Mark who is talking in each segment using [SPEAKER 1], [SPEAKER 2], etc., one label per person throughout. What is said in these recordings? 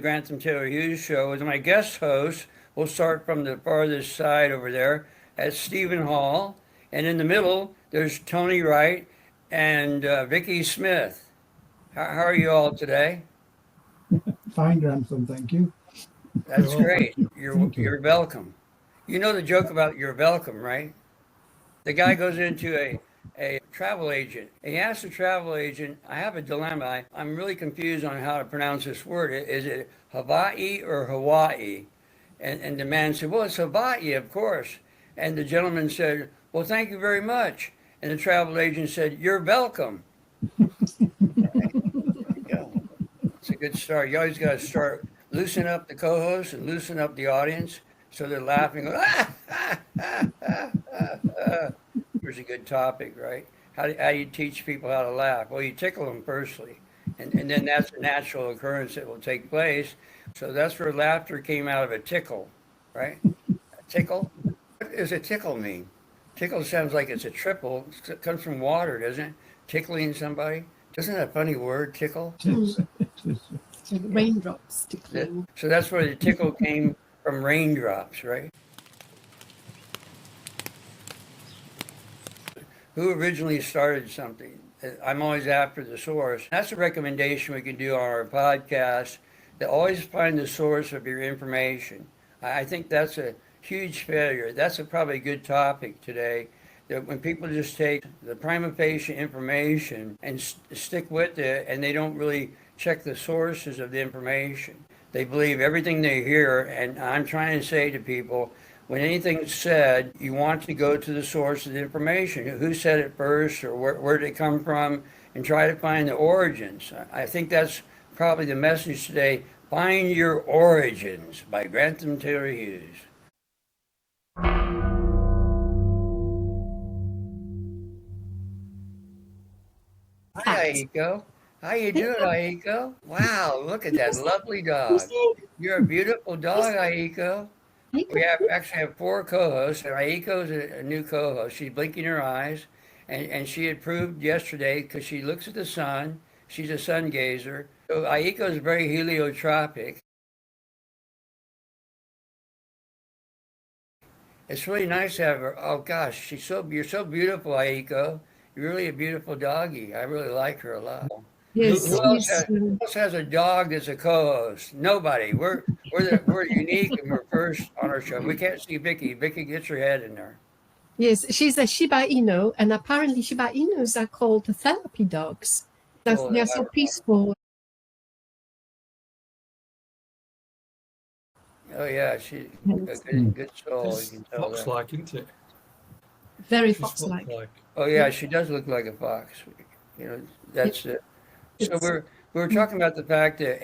[SPEAKER 1] Grantham Taylor Hughes show. As my guest host, we'll start from the farthest side over there at Stephen Hall. And in the middle, there's Tony Wright and Vicky Smith. How are you all today?
[SPEAKER 2] Fine, Grantham, thank you.
[SPEAKER 1] That's great.
[SPEAKER 2] Thank you.
[SPEAKER 1] You're welcome. You know the joke about you're welcome, right? The guy goes into a travel agent. He asks the travel agent, I have a dilemma. I'm really confused on how to pronounce this word. Is it Hawaii or Hawaii? And the man said, well, it's Hawaii, of course. And the gentleman said, well, thank you very much. And the travel agent said, you're welcome. Yeah. It's a good start. You always got to start, loosen up the co-host and loosen up the audience so they're laughing. Here's a good topic, right? How do you teach people how to laugh? Well, you tickle them firstly, and then that's a natural occurrence that will take place. So that's where laughter came out of a tickle, right? A tickle? What does a tickle mean? Tickle sounds like it's a triple. It comes from water, doesn't it? Tickling somebody. Isn't that a funny word, tickle?
[SPEAKER 3] Raindrops tickling.
[SPEAKER 1] So that's where the tickle came from, raindrops, right? Who originally started something? I'm always after the source. That's a recommendation we can do on our podcast, to always find the source of your information. I think that's a huge failure. That's probably a good topic today, that when people just take the prima facie information and stick with it, and they don't really check the sources of the information. They believe everything they hear, and I'm trying to say to people, when anything's said, you want to go to the source of the information. Who said it first, or where did it come from, and try to find the origins. I think that's probably the message today. Find your origins by Grantham Taylor Hughes. Hi, Aiko. How you doing, Aiko? Wow, look at that lovely dog. You're a beautiful dog, Aiko. We actually have four co-hosts, and Aiko's a new co-host. She's blinking her eyes, and she had proved yesterday, because she looks at the sun, she's a sun gazer. So Aiko is very heliotropic. It's really nice to have her. Oh gosh, you're so beautiful, Aiko. You're really a beautiful doggie. I really like her a lot.
[SPEAKER 3] Yes,
[SPEAKER 1] Who else has a dog that's a co-host? Nobody. We're unique, and we're first on our show. We can't see Vicky. Vicky, get your head in there.
[SPEAKER 3] yes, she's a Shiba Inu, and apparently Shiba Inus are called therapy dogs. They're so peaceful.
[SPEAKER 1] Oh yeah, she's a good soul. You can tell that.
[SPEAKER 4] Fox-like, isn't it?
[SPEAKER 3] Very
[SPEAKER 4] She's
[SPEAKER 3] fox-like.
[SPEAKER 4] fox-like.
[SPEAKER 1] Oh yeah, she does look like a fox. You know, that's it. So we're talking about the fact that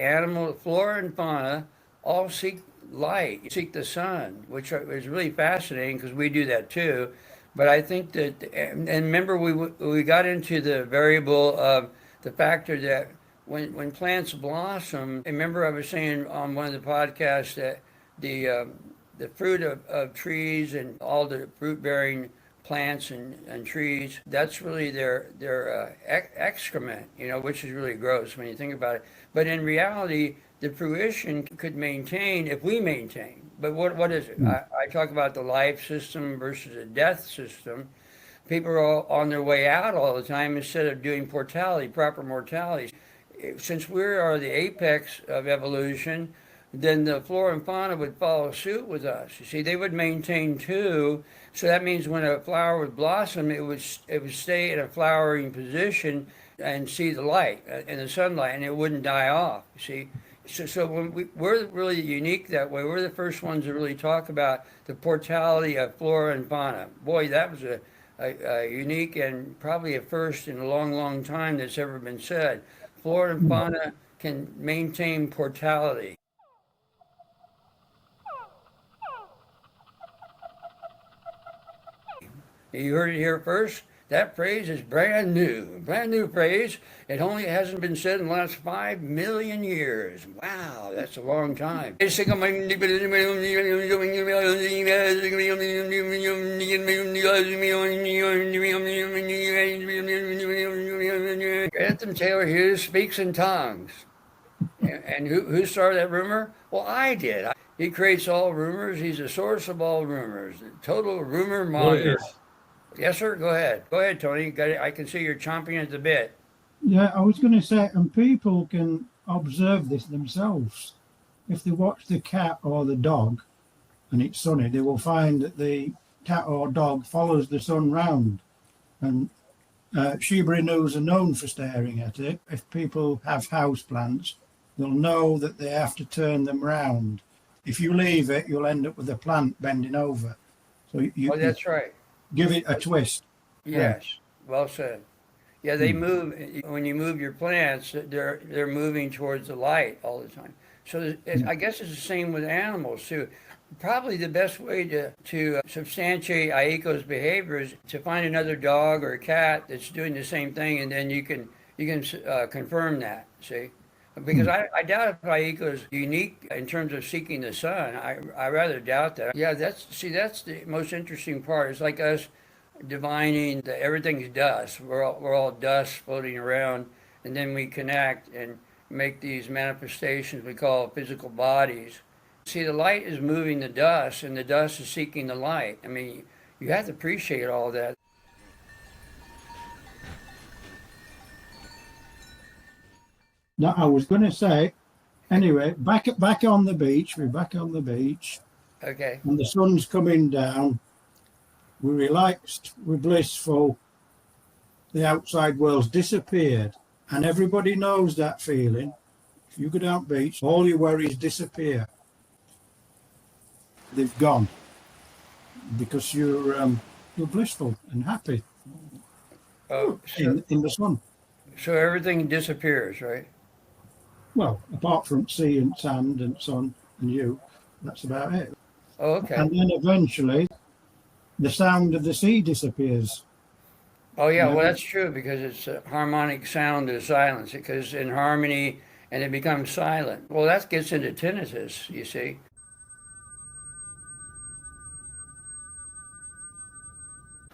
[SPEAKER 1] flora and fauna all seek light, seek the sun, which is really fascinating because we do that too. But I think that, and remember, we got into the variable of the factor that when plants blossom. Remember, I was saying on one of the podcasts that the fruit of trees and all the fruit bearing plants and trees, that's really their excrement, which is really gross when you think about it. But in reality, the fruition could maintain if we maintain. But what is it? I talk about the life system versus a death system. People are all on their way out all the time instead of doing proper mortality. Since we are the apex of evolution, then the flora and fauna would follow suit with us. You see, they would maintain too. So that means when a flower would blossom, it would stay in a flowering position and see the light and the sunlight, and it wouldn't die off. You see, so when we're really unique that way. We're the first ones to really talk about the portality of flora and fauna. Boy, that was a unique and probably a first in a long, long time that's ever been said. Flora and fauna can maintain portality. You heard it here first. That phrase is brand new phrase. It only hasn't been said in the last 5 million years. Wow, that's a long time. Grantham Taylor Hughes speaks in tongues. And who started that rumor? Well, I did. He creates all rumors. He's the source of all rumors. Total rumor
[SPEAKER 4] There it
[SPEAKER 1] monger.
[SPEAKER 4] is.
[SPEAKER 1] Yes, sir. Go ahead. Go ahead, Tony. You got it. I can see you're chomping at the bit.
[SPEAKER 2] Yeah, I was going to say, and people can observe this themselves. If they watch the cat or the dog and it's sunny, they will find that the cat or dog follows the sun round. And Shiba Inus are known for staring at it. If people have house plants, they'll know that they have to turn them round. If you leave it, you'll end up with the plant bending over. So you,
[SPEAKER 1] Oh, that's right.
[SPEAKER 2] give it a twist.
[SPEAKER 1] Yes. Well said. Yeah, they move when you move your plants. They're moving towards the light all the time. So I guess it's the same with animals too. Probably the best way to substantiate Aiko's behavior is to find another dog or a cat that's doing the same thing, and then you can confirm that. See, because I doubt if Aiko is unique in terms of seeking the sun. I rather doubt that. Yeah, that's the most interesting part. It's like us divining that everything's dust. We're all dust floating around, and then we connect and make these manifestations we call physical bodies. See, the light is moving the dust, and the dust is seeking the light. I mean, you have to appreciate all that.
[SPEAKER 2] Now, I was going to say, anyway, back on the beach. We're back on the beach,
[SPEAKER 1] Okay.
[SPEAKER 2] and the sun's coming down. We're relaxed, we're blissful. The outside world's disappeared, and everybody knows that feeling. If you go down the beach, all your worries disappear. They've gone because you're blissful and happy
[SPEAKER 1] Oh,
[SPEAKER 2] in the sun.
[SPEAKER 1] so everything disappears, right?
[SPEAKER 2] Well, apart from sea and sand and sun and you, that's about it.
[SPEAKER 1] Oh, okay.
[SPEAKER 2] And then eventually, the sound of the sea disappears.
[SPEAKER 1] Oh, yeah. Well, that's true because it's a harmonic sound of silence. It goes in harmony and it becomes silent. Well, that gets into tinnitus, you see.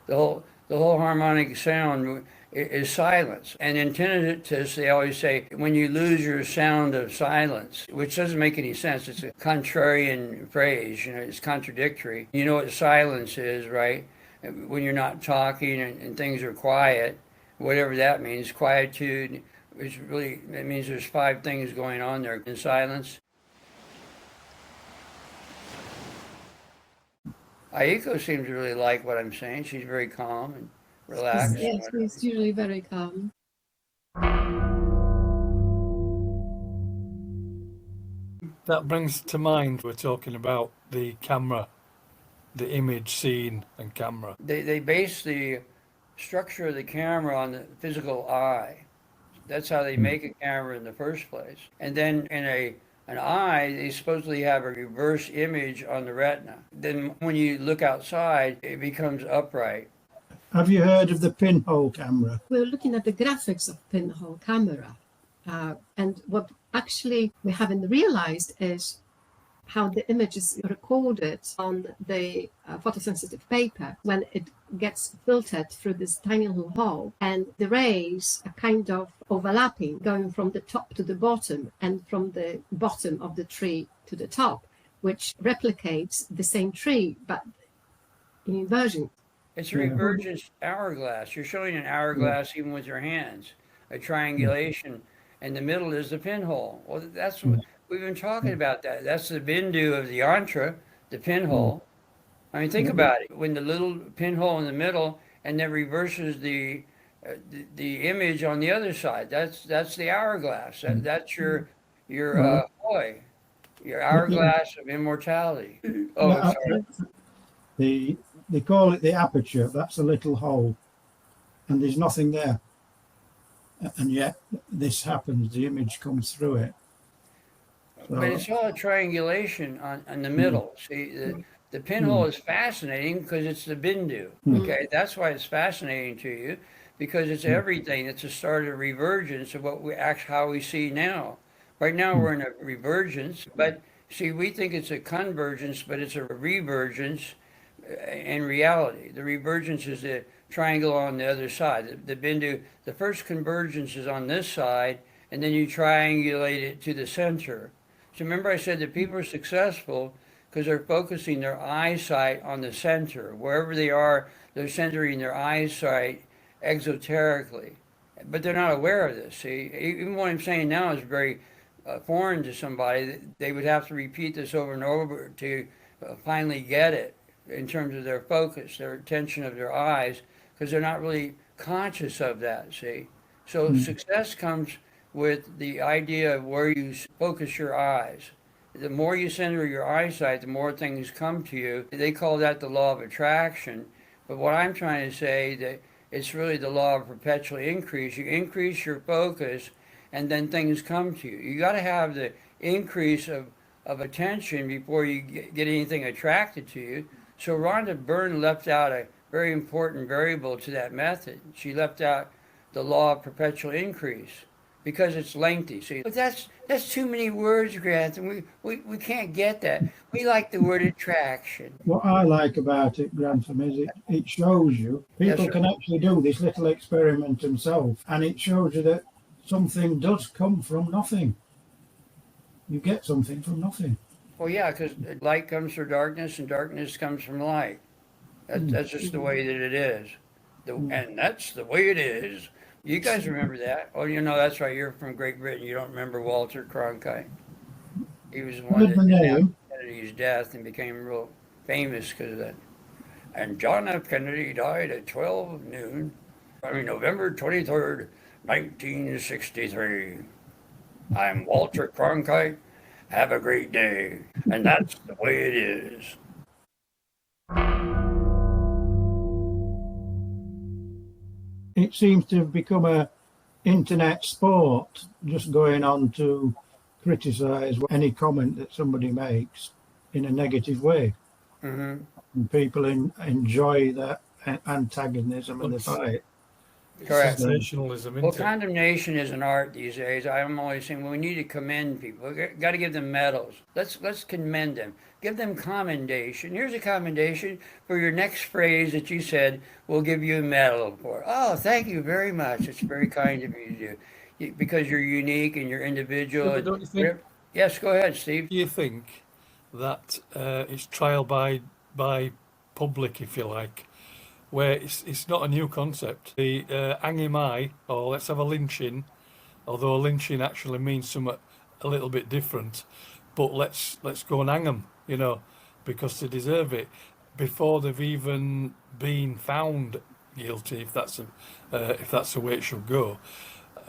[SPEAKER 1] The whole harmonic sound is silence. And in tinnitus, they always say when you lose your sound of silence, which doesn't make any sense. It's a contrarian phrase. It's contradictory. You know what silence is, right? When you're not talking and things are quiet, whatever that means, quietude, which really, it means there's 5 things going on there in silence. Aiko seems to really like what I'm saying. She's very calm and relaxed.
[SPEAKER 3] Yes, he's usually very calm.
[SPEAKER 4] That brings to mind, we're talking about the camera, the image seen and camera.
[SPEAKER 1] They base the structure of the camera on the physical eye. That's how they make a camera in the first place. And then in an eye, they supposedly have a reverse image on the retina. Then when you look outside, it becomes upright.
[SPEAKER 2] Have you heard of the pinhole camera?
[SPEAKER 3] We're looking at the graphics of pinhole camera. And what actually we haven't realized is how the image is recorded on the photosensitive paper when it gets filtered through this tiny little hole, and the rays are kind of overlapping, going from the top to the bottom and from the bottom of the tree to the top, which replicates the same tree but in inversion.
[SPEAKER 1] It's a revergence hourglass. You're showing an hourglass even with your hands, a triangulation, and the middle is the pinhole. Well, that's what we've been talking about. That's the bindu of the yantra, the pinhole. I mean, think about it. When the little pinhole in the middle, and then reverses the image on the other side. That's the hourglass. That's your hoy, your hourglass of immortality. Oh, sorry.
[SPEAKER 2] They call it the aperture. That's a little hole, and there's nothing there. And yet this happens. The image comes through it. So,
[SPEAKER 1] But it's all a triangulation on the middle. See, the pinhole is fascinating because it's the bindu. Okay, that's why it's fascinating to you, because it's everything. It's a start of revergence of how we see now. Right now we're in a revergence, but see, we think it's a convergence, but it's a revergence in reality. The revergence is the triangle on the other side. The bindu, the first convergence is on this side, and then you triangulate it to the center. So remember I said that people are successful because they're focusing their eyesight on the center. Wherever they are, they're centering their eyesight exoterically. But they're not aware of this. See, even what I'm saying now is very foreign to somebody. They would have to repeat this over and over to finally get it in terms of their focus, their attention of their eyes, because they're not really conscious of that, see? So success comes with the idea of where you focus your eyes. The more you center your eyesight, the more things come to you. They call that the law of attraction. But what I'm trying to say that it's really the law of perpetual increase. You increase your focus and then things come to you. You got to have the increase of attention before you get anything attracted to you. So Rhonda Byrne left out a very important variable to that method. She left out the law of perpetual increase because it's lengthy. See, but that's too many words, Grantham. We can't get that. We like the word attraction.
[SPEAKER 2] What I like about it, Grantham, is it shows you people can actually do this little experiment themselves, and it shows you that something does come from nothing. You get something from nothing.
[SPEAKER 1] Well, yeah, because light comes from darkness and darkness comes from light. That's just the way that it is. And that's the way it is. You guys remember that? Oh, that's right. You're from Great Britain. You don't remember Walter Cronkite. He was the one that announced Kennedy's death and became real famous because of that. And John F. Kennedy died at November 23rd, 1963. I'm Walter Cronkite. Have a great day. And that's the way it is.
[SPEAKER 2] It seems to have become a internet sport, just going on to criticise any comment that somebody makes in a negative way.
[SPEAKER 1] Mm-hmm.
[SPEAKER 2] And people enjoy that antagonism and the fight.
[SPEAKER 1] Correct.
[SPEAKER 4] Sensationalism.
[SPEAKER 1] Well, condemnation is an art these days. I'm always saying, well, we need to commend people. We got to give them medals. Let's commend them. Give them commendation. Here's a commendation for your next phrase that you said. We'll give you a medal for. Oh, thank you very much. It's very kind of you to do because you're unique and you're individual.
[SPEAKER 4] Yeah, don't you think?
[SPEAKER 1] Yes, go ahead, Steve.
[SPEAKER 4] Do you think that it's trial by public, if you like? Where it's not a new concept. The angimai, or let's have a lynching, although a lynching actually means something a little bit different. But let's go and hang them, because they deserve it before they've even been found guilty, if that's the way it should go.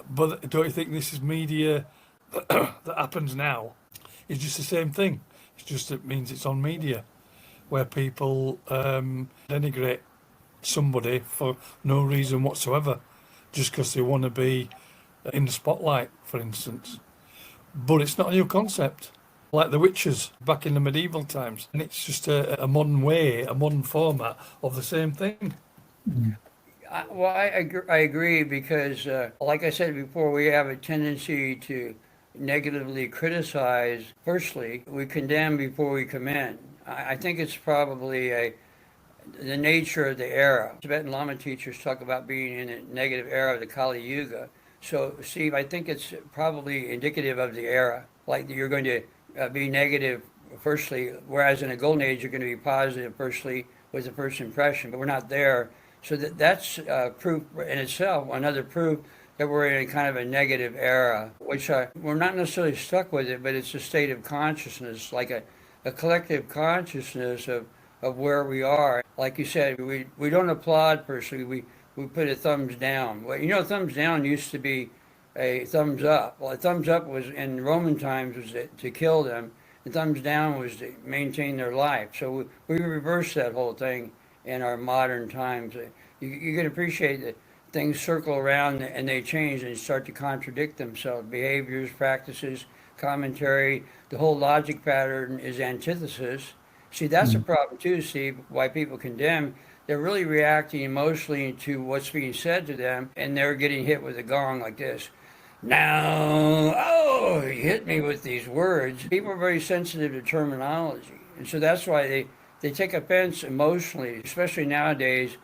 [SPEAKER 4] But don't you think this is media that happens now? It's just the same thing. It's just it means it's on media, where people denigrate somebody for no reason whatsoever, just because they want to be in the spotlight, for instance. But it's not a new concept, like the witches back in the medieval times, and it's just a modern way, a modern format of the same thing.
[SPEAKER 1] Well, I agree because, like I said before, we have a tendency to negatively criticize. Firstly, we condemn before we commend. I think it's probably the nature of the era. Tibetan Lama teachers talk about being in a negative era of the Kali Yuga. So, Steve, I think it's probably indicative of the era. Like you're going to be negative, firstly, whereas in a golden age, you're going to be positive, firstly, with the first impression. But we're not there. So that's proof in itself, another proof that we're in a kind of a negative era, which we're not necessarily stuck with it, but it's a state of consciousness, like a collective consciousness of where we are. Like you said, we don't applaud personally, we put a thumbs down. Well, thumbs down used to be a thumbs up. Well, a thumbs up was in Roman times was to kill them. The thumbs down was to maintain their life. So we reversed that whole thing in our modern times. You can appreciate that things circle around and they change and start to contradict themselves. Behaviors, practices, commentary, the whole logic pattern is antithesis. See, that's a problem too, Steve, why people condemn. They're really reacting emotionally to what's being said to them, and they're getting hit with a gong like this. Now, you hit me with these words. People are very sensitive to terminology, and so that's why they take offense emotionally, especially nowadays,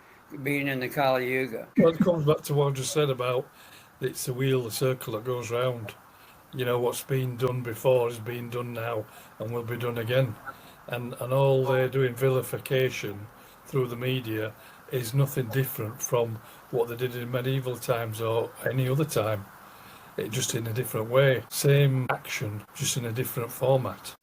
[SPEAKER 1] being in the Kali Yuga.
[SPEAKER 4] Well, it comes back to what I just said about It's the wheel, the circle that goes round. You know, what's been done before is being done now and will be done again. And all they're doing vilification through the media is nothing different from what they did in medieval times or any other time. It just in a different way. Same action, just in a different format.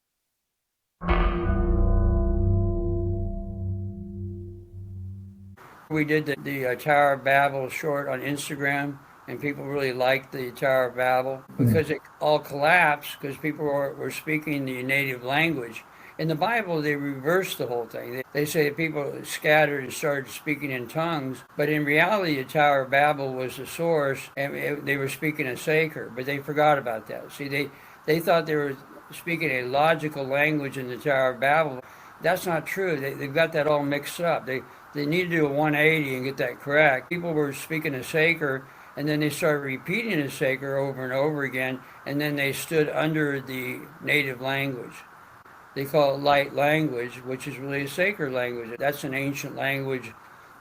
[SPEAKER 1] We did the Tower of Babel short on Instagram, and people really liked the Tower of Babel because it all collapsed because people were speaking the native language. In the Bible, they reversed the whole thing. They say that people scattered and started speaking in tongues, but in reality, the Tower of Babel was the source, and they were speaking Asacer, but they forgot about that. See, they thought they were speaking a logical language in the Tower of Babel. That's not true. They've got that all mixed up. They need to do a 180 and get that correct. People were speaking Asacer, and then they started repeating Asacer over and over again, and then they stood under the native language. They call it light language, which is really a sacred language. That's an ancient language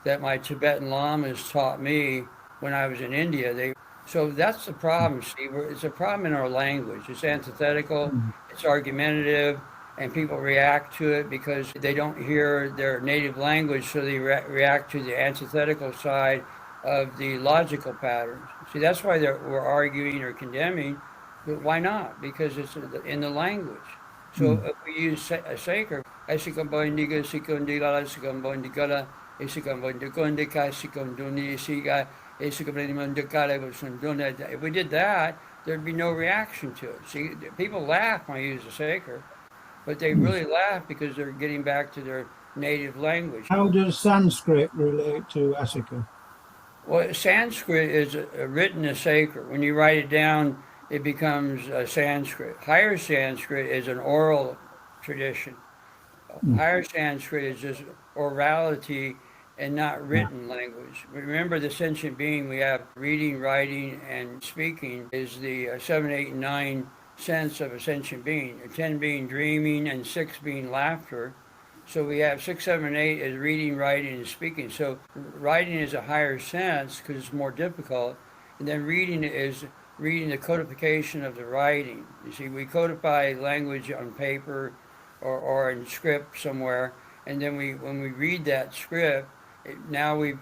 [SPEAKER 1] that my Tibetan lamas taught me when I was in India. So that's the problem, Steve. It's a problem in our language. It's antithetical, it's argumentative, and people react to it because they don't hear their native language, so they react to the antithetical side of the logical patterns. See, that's why we're arguing or condemning, but why not? Because it's in the language. So if we use a sacred, if we did that, there'd be no reaction to it. See, people laugh when I use a sacred, but they really laugh because they're getting back to their native language.
[SPEAKER 2] How does Sanskrit relate to Asacer?
[SPEAKER 1] Well, Sanskrit is written as sacred. When you write it down, it becomes Sanskrit. Higher Sanskrit is an oral tradition. Higher Sanskrit is just orality and not written language. Remember, the sentient being, we have reading, writing, and speaking is the 7, 8, and 9 sense of a sentient being. 10 being dreaming and 6 being laughter. So we have 6, 7, and 8 is reading, writing, and speaking. So writing is a higher sense because it's more difficult. And then reading is reading the codification of the writing. You see, we codify language on paper or in script somewhere, and then when we read that script, now we've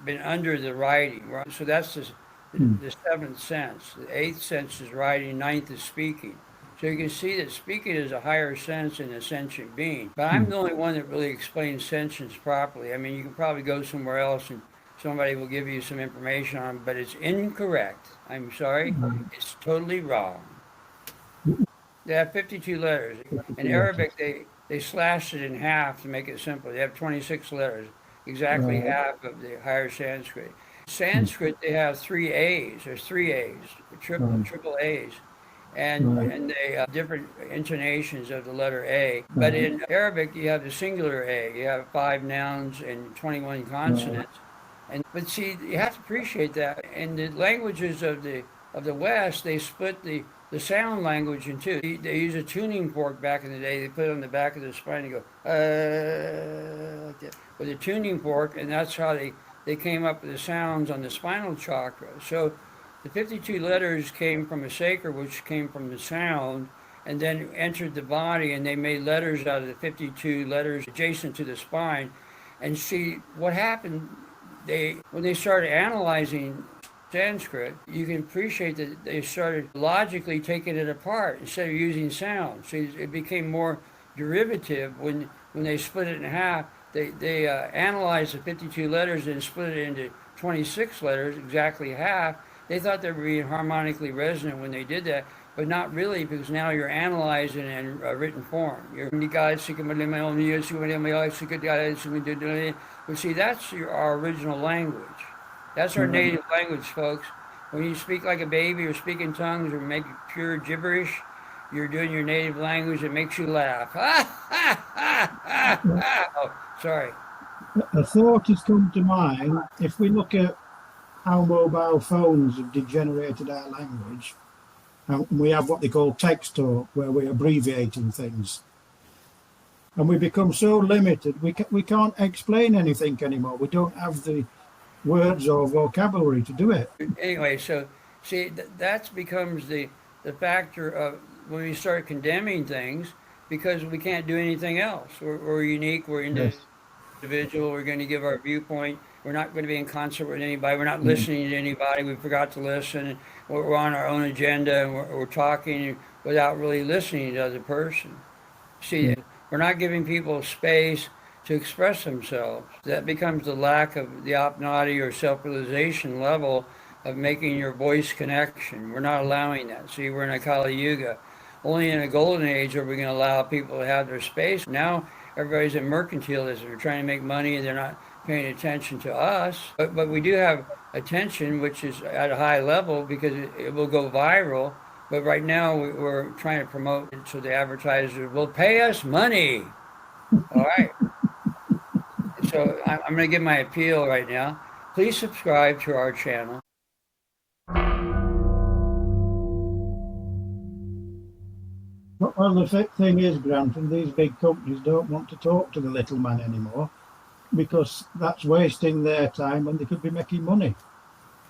[SPEAKER 1] been under the writing. Right? So that's the 7th sense. The 8th sense is writing, 9th is speaking. So you can see that speaking is a higher sense in a sentient being. But I'm the only one that really explains sentience properly. I mean, you can probably go somewhere else and somebody will give you some information on it, but it's incorrect. I'm sorry. It's totally wrong. They have 52 letters. In Arabic, they slashed it in half to make it simple. They have 26 letters, exactly half of the higher Sanskrit. Sanskrit, they have 3 A's. There's 3 A's, triple A's. And they have different intonations of the letter A. But in Arabic, you have the singular A. You have 5 nouns and 21 consonants. But see, you have to appreciate that. In the languages of the West, they split the sound language in two. They use a tuning fork back in the day. They put it on the back of the spine and go, like that, with a tuning fork, and that's how they came up with the sounds on the spinal chakra. So the 52 letters came from a sacred, which came from the sound, and then entered the body, and they made letters out of the 52 letters adjacent to the spine. And see, what happened, when they started analyzing Sanskrit, you can appreciate that they started logically taking it apart instead of using sound. So it became more derivative when they split it in half. They analyzed the 52 letters and split it into 26 letters, exactly half. They thought they were being harmonically resonant when they did that, but not really, because now you're analyzing in a written form. But see, that's our original language. That's our native language, folks. When you speak like a baby or speak in tongues or make pure gibberish, you're doing your native language. It makes you laugh. Oh, sorry.
[SPEAKER 2] A thought has come to mind. If we look at how mobile phones have degenerated our language, and we have what they call text talk, where we're abbreviating things, and we become so limited, we can't explain anything anymore. We don't have the words or vocabulary to do it.
[SPEAKER 1] Anyway, so see, that becomes the factor of when we start condemning things because we can't do anything else. We're unique. We're
[SPEAKER 2] Yes.
[SPEAKER 1] individual. We're going to give our viewpoint. We're not going to be in concert with anybody. We're not
[SPEAKER 2] Mm.
[SPEAKER 1] listening to anybody. We forgot to listen. We're on our own agenda and we're talking without really listening to the other person. See,
[SPEAKER 2] Mm.
[SPEAKER 1] we're not giving people space to express themselves. That becomes the lack of the opnati or self-realization level of making your voice connection. We're not allowing that. See, we're in a Kali Yuga. Only in a golden age are we going to allow people to have their space. Now everybody's in mercantilism. They're trying to make money and they're not paying attention to us. But we do have attention, which is at a high level because it will go viral. But right now we're trying to promote it so the advertisers will pay us money. All right. So I'm going to give my appeal right now. Please subscribe to our channel.
[SPEAKER 2] Well, the thing is, Grantham, these big companies don't want to talk to the little man anymore because that's wasting their time when they could be making money.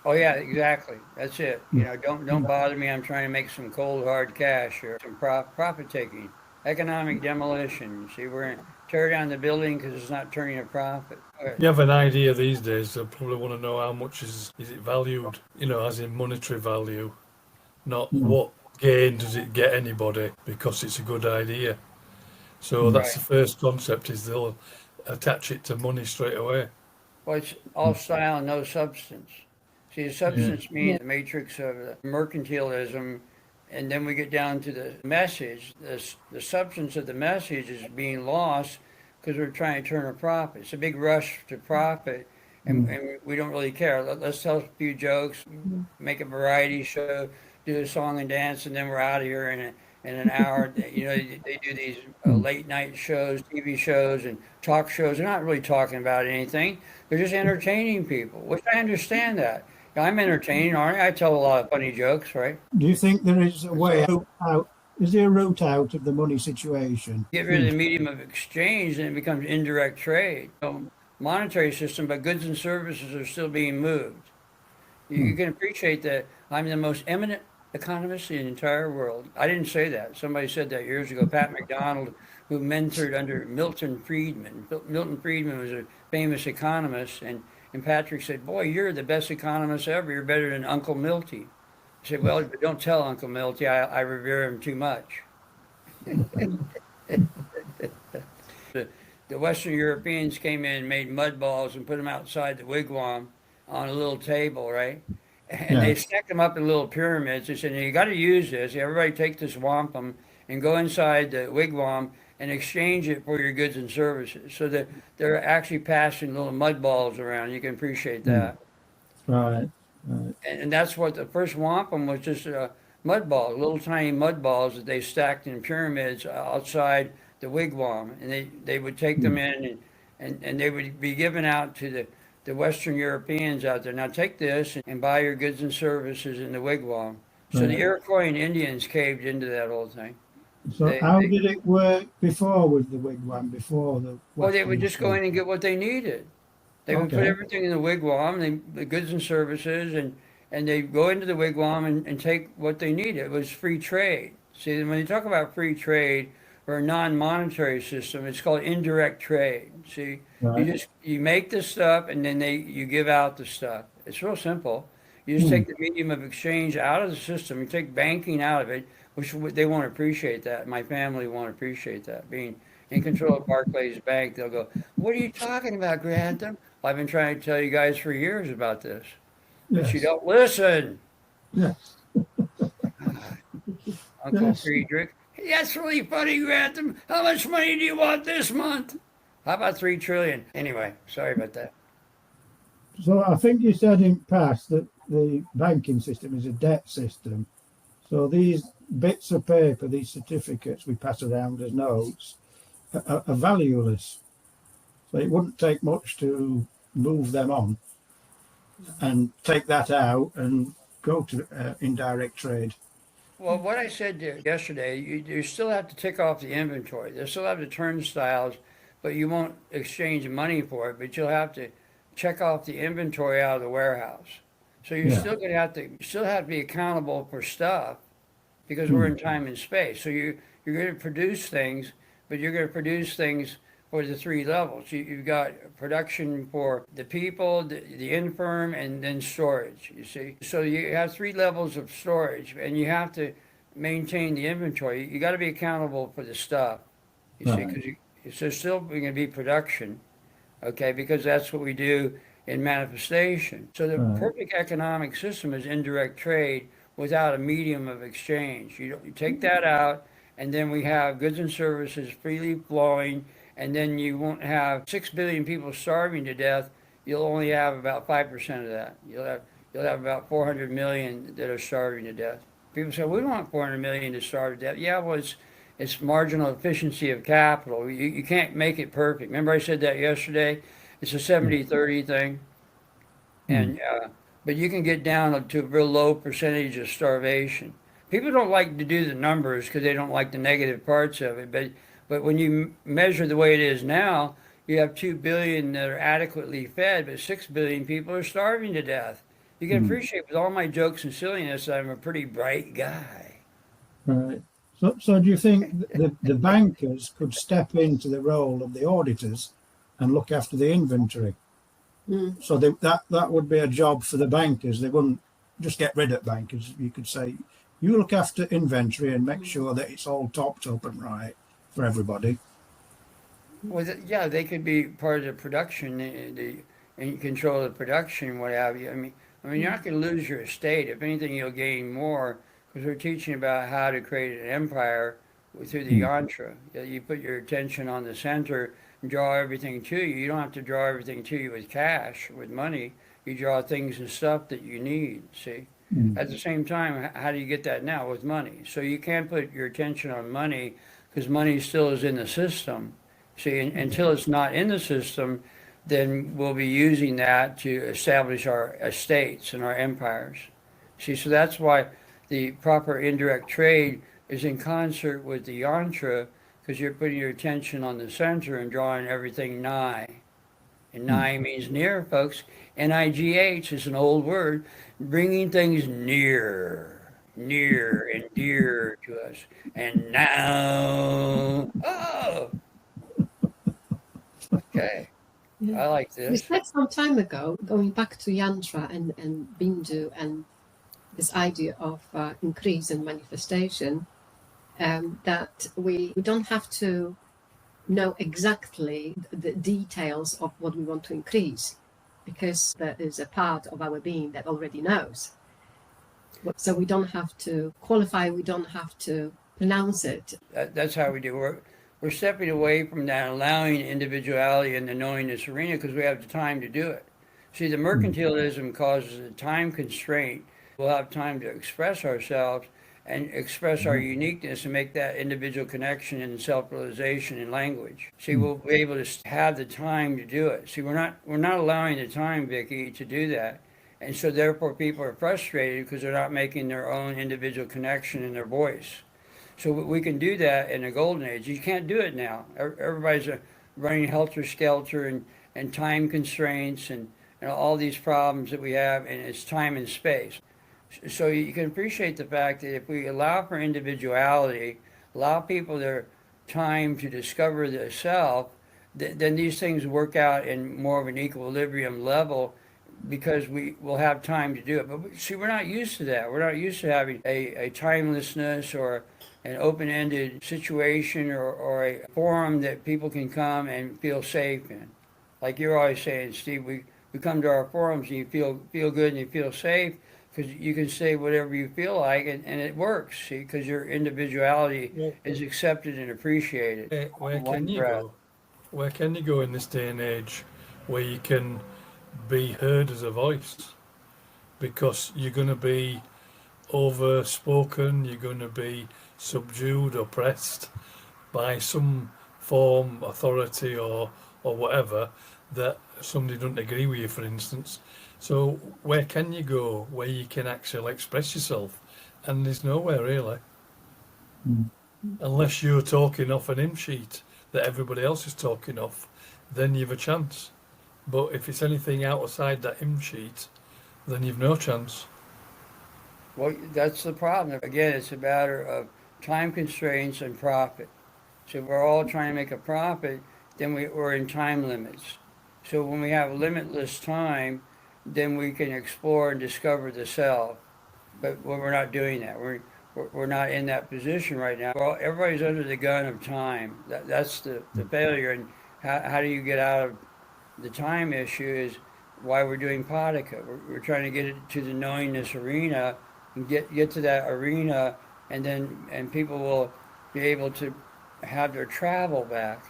[SPEAKER 1] Oh yeah, exactly. That's it. You know, don't bother me. I'm trying to make some cold hard cash or some profit taking, economic demolition. See, we're going to tear down the building because it's not turning a profit.
[SPEAKER 4] You have an idea these days, they'll probably want to know how much is it valued, you know, as in monetary value, not
[SPEAKER 2] Mm.
[SPEAKER 4] what gain does it get anybody because it's a good idea. So that's the first concept, is they'll attach it to money straight away.
[SPEAKER 1] Well, it's all style and no substance. See, the substance means the matrix of the mercantilism, and then we get down to the message. The substance of the message is being lost because we're trying to turn a profit. It's a big rush to profit, and we don't really care. Let's tell a few jokes, make a variety show, do a song and dance, and then we're out of here in an hour. You know, they do these late night shows, TV shows, and talk shows. They're not really talking about anything. They're just entertaining people, which I understand that. I'm entertaining, aren't I? I tell a lot of funny jokes, right?
[SPEAKER 2] Do you think there is a way out? Is there a route out of the money situation?
[SPEAKER 1] Get rid of the medium of exchange and it becomes indirect trade. So monetary system, but goods and services are still being moved. You can appreciate that I'm the most eminent economist in the entire world. I didn't say that. Somebody said that years ago. Pat McDonald, who mentored under Milton Friedman. Milton Friedman was a famous economist, and Patrick said, "Boy, you're the best economist ever. You're better than Uncle Milty." I said, "Well, but don't tell Uncle Milty. I revere him too much." The Western Europeans came in and made mud balls and put them outside the wigwam on a little table, right? And they stacked them up in little pyramids. They said, "You got to use this. Everybody take this wampum and go inside the wigwam and exchange it for your goods and services." So that they're actually passing little mud balls around. You can appreciate that.
[SPEAKER 2] Right.
[SPEAKER 1] And that's what the first wampum was, just mud balls, little tiny mud balls that they stacked in pyramids outside the wigwam. And they would take them in and they would be given out to the Western Europeans out there. Now take this and buy your goods and services in the wigwam. So the Iroquois and Indians caved into that whole thing.
[SPEAKER 2] So how did it work before with the wigwam, before the...
[SPEAKER 1] Well, they would just go in and get what they needed. They would put everything in the wigwam, the goods and services, and they go into the wigwam and take what they needed. It was free trade. See, when you talk about free trade or a non-monetary system, it's called indirect trade. See, you make the stuff and then you give out the stuff. It's real simple. You just take the medium of exchange out of the system. You take banking out of it, which they won't appreciate that. My family won't appreciate that. Being in control of Barclays Bank, they'll go, "What are you talking about, Grantham?" Well, I've been trying to tell you guys for years about this, but you don't listen.
[SPEAKER 2] Yes.
[SPEAKER 1] Uncle Friedrich, "That's really funny, Grantham. How much money do you want this month?" How about 3 trillion? Anyway, sorry about that.
[SPEAKER 2] So I think you said in past that the banking system is a debt system. So these bits of paper, these certificates we pass around as notes, are valueless. So it wouldn't take much to move them on and take that out and go to indirect trade.
[SPEAKER 1] Well, what I said yesterday, you still have to tick off the inventory. They still have the turnstiles, but you won't exchange money for it. But you'll have to check off the inventory out of the warehouse. So you're
[SPEAKER 2] Yeah.
[SPEAKER 1] still going to have to be accountable for stuff because we're in time and space. So you're going to produce things, but you're going to produce things for the three levels. You've got production for the people, the infirm, and then storage, you see. So you have three levels of storage, and you have to maintain the inventory. You got to be accountable for the stuff, you see,
[SPEAKER 2] Right.
[SPEAKER 1] because there's still going to be production, okay, because that's what we do in manifestation. So the
[SPEAKER 2] Right.
[SPEAKER 1] perfect economic system is indirect trade without a medium of exchange. You take that out, and then we have goods and services freely flowing, and then you won't have 6 billion people starving to death. You'll only have about 5% of that. You'll have about 400 million that are starving to death. People say, we don't want 400 million to starve to death. Yeah, well, it's marginal efficiency of capital. You can't make it perfect. Remember I said that yesterday? It's a 70-30 thing. And but you can get down to a real low percentage of starvation. People don't like to do the numbers because they don't like the negative parts of it. But when you measure the way it is now, you have 2 billion that are adequately fed, but 6 billion people are starving to death. You can appreciate with all my jokes and silliness that I'm a pretty bright guy.
[SPEAKER 2] Right. So do you think the bankers could step into the role of the auditors and look after the inventory? So that would be a job for the bankers. They wouldn't just get rid of bankers. You could say, you look after inventory and make sure that it's all topped up and right for everybody.
[SPEAKER 1] Well, yeah, they could be part of the production, and control the production, what have you. I mean, you're not going to lose your estate. If anything, you'll gain more because we're teaching about how to create an empire through the yantra. You put your attention on the center and draw everything to you. You don't have to draw everything to you with cash, with money. You draw things and stuff that you need, see? At the same time, how do you get that now? With money. So you can't put your attention on money because money still is in the system. See, until it's not in the system, then we'll be using that to establish our estates and our empires. See, so that's why the proper indirect trade is in concert with the yantra, because you're putting your attention on the center and drawing everything nigh. And nigh means near, folks. N-I-G-H is an old word, bringing things near and dear to us. And now, oh, okay.
[SPEAKER 3] Yeah.
[SPEAKER 1] I like
[SPEAKER 3] We
[SPEAKER 1] this.
[SPEAKER 3] said some time ago, going back to Yantra and Bindu and this idea of increase and manifestation, that we don't have to know exactly the details of what we want to increase, because there is a part of our being that already knows. So we don't have to qualify, we don't have to pronounce it.
[SPEAKER 1] That's how we do. We're stepping away from that, allowing individuality in the knowingness arena because we have the time to do it. See, the mercantilism causes a time constraint. We'll have time to express ourselves and express our uniqueness and make that individual connection and self-realization in language. See, we'll be able to have the time to do it. See, we're not allowing the time, Vicki, to do that. And so therefore people are frustrated because they're not making their own individual connection in their voice. So we can do that in the golden age. You can't do it now. Everybody's running helter-skelter and time constraints and all these problems that we have, and it's time and space. So you can appreciate the fact that if we allow for individuality, allow people their time to discover their self, then these things work out in more of an equilibrium level because we will have time to do it. But see, we're not used to that. We're not used to having a timelessness or an open-ended situation or a forum that people can come and feel safe in. Like you're always saying, Steve, we come to our forums and you feel good and you feel safe because you can say whatever you feel like and it works, see, because your individuality is accepted and appreciated.
[SPEAKER 4] Where can you go in this day and age where you can be heard as a voice? Because you're going to be overspoken, you're going to be subdued, oppressed by some form, authority or whatever that somebody doesn't agree with you, for instance. So where can you go where you can actually express yourself? And there's nowhere really. Unless you're talking off an hymn sheet that everybody else is talking off, then you've a chance. But if it's anything outside that hymn sheet, then you've no chance.
[SPEAKER 1] Well, that's the problem. Again, it's a matter of time constraints and profit. So if we're all trying to make a profit, then we're in time limits. So when we have limitless time, then we can explore and discover the self. But we're not doing that. We're not in that position right now. Everybody's under the gun of time. That's the failure. And how do you get out of the time issue is why we're doing Potica. We're trying to get it to the knowingness arena and get to that arena, and people will be able to have their travel back.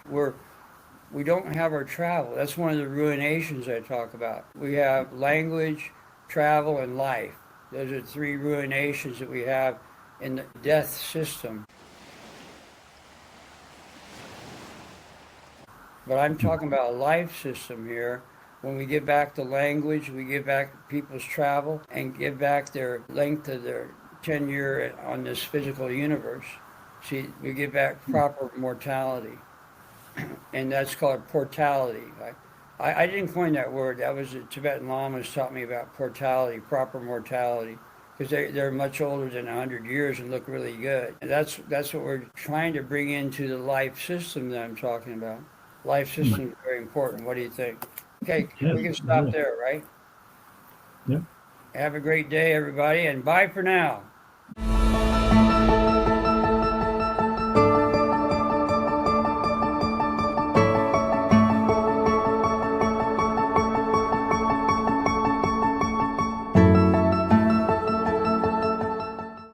[SPEAKER 1] We don't have our travel. That's one of the ruinations I talk about. We have language, travel, and life. Those are three ruinations that we have in the death system. But I'm talking about a life system here. When we give back the language, we give back people's travel, and give back their length of their tenure on this physical universe. See, we give back proper mortality. And that's called portality. I didn't coin that word. That was the Tibetan Lamas taught me about portality, proper mortality, because they're much older than 100 years and look really good. And that's what we're trying to bring into the life system that I'm talking about. Life system is very important. What do you think? Okay,
[SPEAKER 2] Yes,
[SPEAKER 1] we can stop
[SPEAKER 2] yes.
[SPEAKER 1] there, right?
[SPEAKER 2] Yep.
[SPEAKER 1] Have a great day, everybody, and bye for now.